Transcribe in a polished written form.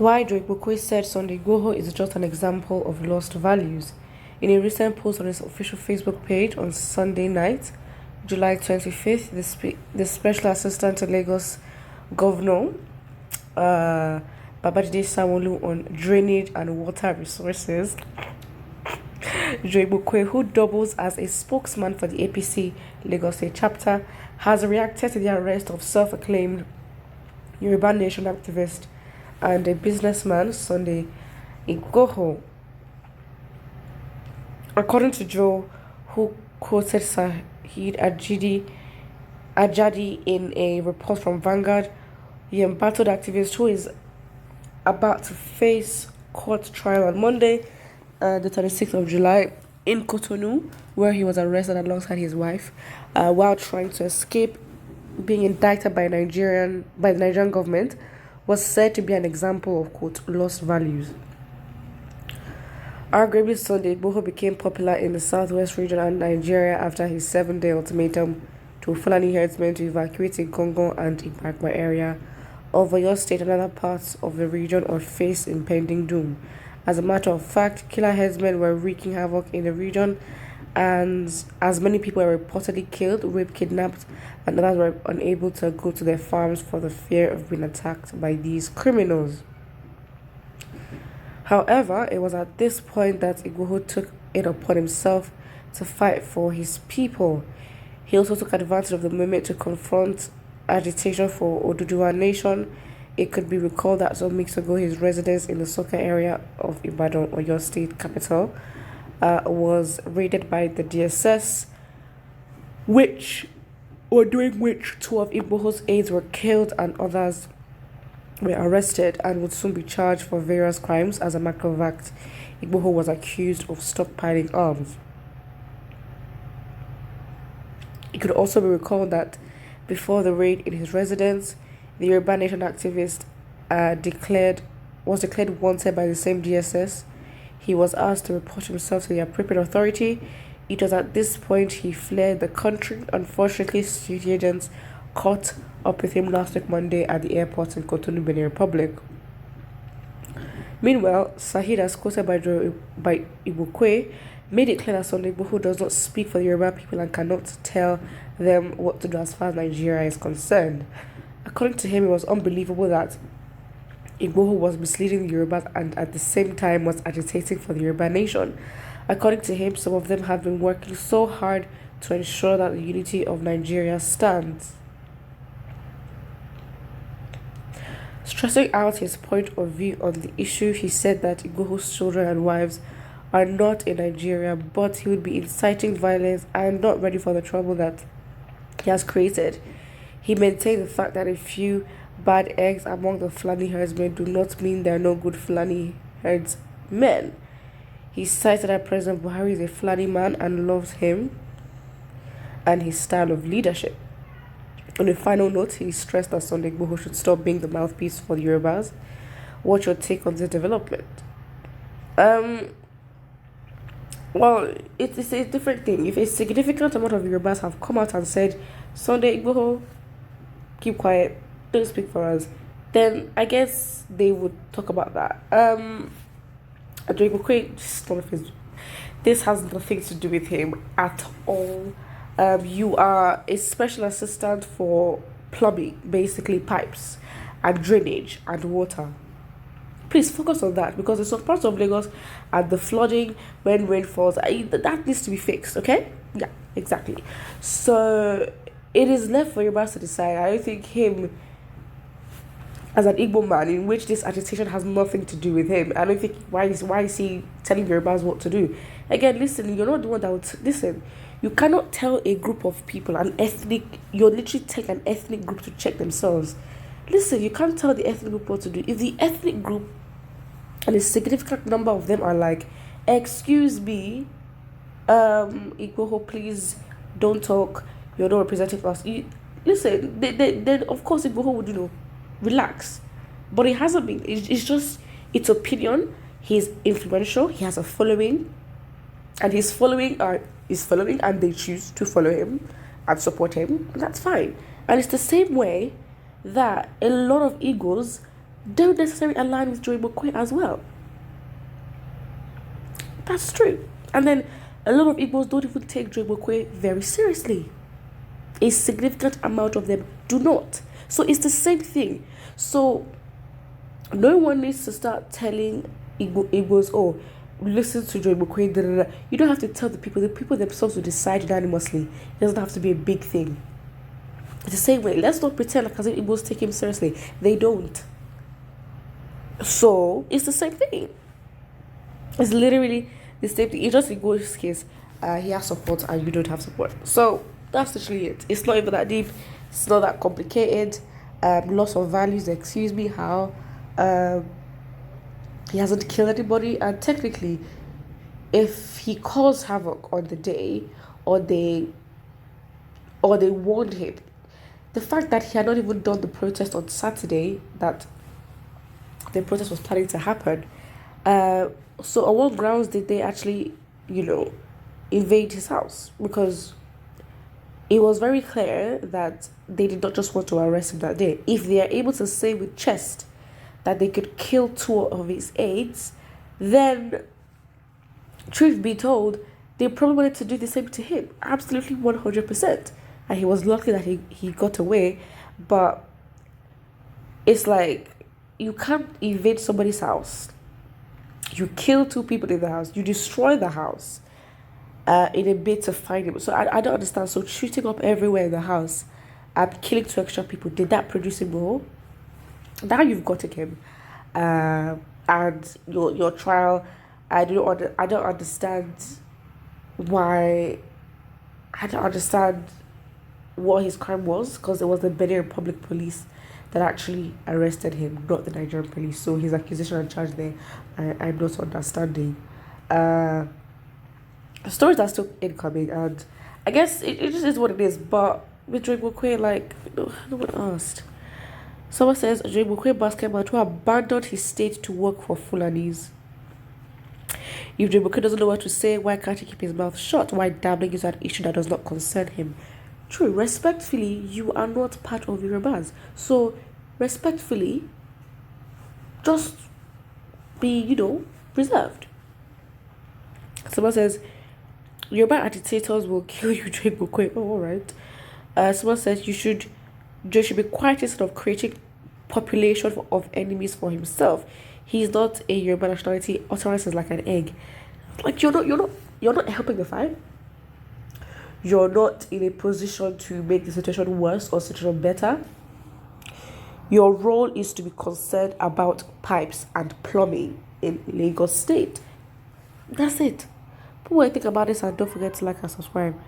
Why IGBOKWE said Sunday Igboho is just an example of lost values. In a recent post on his official Facebook page on Sunday night, July 25th, the Special Assistant to Lagos Governor, Babajide Sanwo-Olu, on drainage and water resources, IGBOKWE, who doubles as a spokesman for the APC Lagos State chapter, has reacted to the arrest of self-acclaimed Yoruba Nation activist and a businessman, Sunday Igboho. According to Joe, who quoted Sahid Ajadi in a report from Vanguard, the embattled activist, who is about to face court trial on Monday, the 26th of July, in Cotonou, where he was arrested alongside his wife, while trying to escape being indicted by the Nigerian government, was said to be an example of, quote, lost values. Arguably, Sunday Igboho became popular in the southwest region and Nigeria after his 7-day ultimatum to Fulani herdsmen to evacuate Igboho and IGBOKWE area of Oyo State and other parts of the region or face impending doom. As a matter of fact, killer herdsmen were wreaking havoc in the region, and as many people were reportedly killed, raped, kidnapped, and others were unable to go to their farms for the fear of being attacked by these criminals. However, it was at this point that Igboho took it upon himself to fight for his people. He also took advantage of the moment to confront agitation for Oduduwa Nation. It could be recalled that some weeks ago his residence in the Soka area of Ibadan, Oyo State capital, was raided by the DSS, during which 2 of Igboho's aides were killed and others were arrested and would soon be charged for various crimes. As a matter of fact, Igboho was accused of stockpiling arms. It could also be recalled that before the raid in his residence, the Yoruba Nation activist was declared wanted by the same DSS. He was asked to report himself to the appropriate authority. It was at this point he fled the country. Unfortunately, security agents caught up with him last week Monday at the airport in Cotonou, Benin Republic. Meanwhile, Sahid, as quoted by IGBOKWE, made it clear that Sunday Igboho does not speak for the Yoruba people and cannot tell them what to do as far as Nigeria is concerned. According to him, it was unbelievable that Igboho was misleading the Yorubas and at the same time was agitating for the Yoruba Nation. According to him, some of them have been working so hard to ensure that the unity of Nigeria stands. Stressing out his point of view on the issue, he said that Igboho's children and wives are not in Nigeria, but he would be inciting violence and not ready for the trouble that he has created. He maintained the fact that a few bad eggs among the Fulani herdsmen do not mean there are no good Fulani herdsmen. He cited that President Buhari is a Fulani man and loves him and his style of leadership. On a final note, he stressed that Sunday Igboho should stop being the mouthpiece for the Yorubas. What's your take on this development? Well, it's a different thing. If a significant amount of Yorubas have come out and said, Sunday Igboho, keep quiet, don't speak for us, then I guess they would talk about that. This has nothing to do with him at all. You are a special assistant for plumbing, basically pipes and drainage and water. Please focus on that, because in some parts of Lagos and the flooding when rain falls, that needs to be fixed, okay? Yeah, exactly. So it is left for Yorubas to decide. I don't think him, as an Igbo man, in which this agitation has nothing to do with him, I don't think why is he telling Yorubas what to do? Again, listen, you're not the one that would listen. You cannot tell a group of people, you're literally telling an ethnic group to check themselves. Listen, you can't tell the ethnic group what to do. If the ethnic group and a significant number of them are like, excuse me, Igboho, please don't talk, you're not representing us. Listen, then of course Igboho would, relax. But it hasn't been. It's just, it's opinion. He's influential. He has a following. And his following is following, and they choose to follow him and support him. And that's fine. And it's the same way that a lot of Igbos don't necessarily align with Joy McQuay as well. That's true. And then a lot of Igbos don't even take Joy McQuay very seriously. A significant amount of them do not. So it's the same thing. So no one needs to start telling Igbos, oh, listen to Joy McQuay. Da, da, da. You don't have to tell the people themselves will decide unanimously. It doesn't have to be a big thing. It's the same way. Let's not pretend like as if Igbos take him seriously. They don't. So it's the same thing. It's literally the same thing. It's just Igbo's case. He has support and you don't have support. So that's literally it. It's not even that deep. It's not that complicated. Loss of values, excuse me, how he hasn't killed anybody, and technically if he caused havoc on the day or they warned him, the fact that he had not even done the protest on Saturday that the protest was planning to happen, so on what grounds did they actually invade his house? Because it was very clear that they did not just want to arrest him that day. If they are able to say with chest that they could kill 2 of his aides, then, truth be told, they probably wanted to do the same to him. Absolutely 100%. And he was lucky that he got away. But it's like, you can't invade somebody's house. You kill 2 people in the house. You destroy the house. In a bid to find him. So I don't understand. So shooting up everywhere in the house and killing 2 extra people, did that produce him more? Now you've got him. And your trial, I don't understand why. I don't understand what his crime was, because it was the Benin Republic Police that actually arrested him, not the Nigerian police. So his accusation and charge there, I'm not understanding. Stories are still incoming, and I guess it just is what it is. But with Joy McQuay, like, no one asked. Someone says Joy McQuay basketball who abandoned his state to work for Fulanis. If Joy McQuay doesn't know what to say, why can't he keep his mouth shut? Why dabbling is an issue that does not concern him? True, respectfully, you are not part of Yorubas. So, respectfully, just be, reserved. Someone says, Yoruba agitators will kill you, Joy McQuay. Oh, all right. Someone says Joy should be quiet instead of creating population of enemies for himself. He's not a Yoruba nationality. Utterance is like an egg. Like you're not helping the fight. You're not in a position to make the situation worse or situation better. Your role is to be concerned about pipes and plumbing in Lagos State. That's it. Put what you think about this, and don't forget to like and subscribe.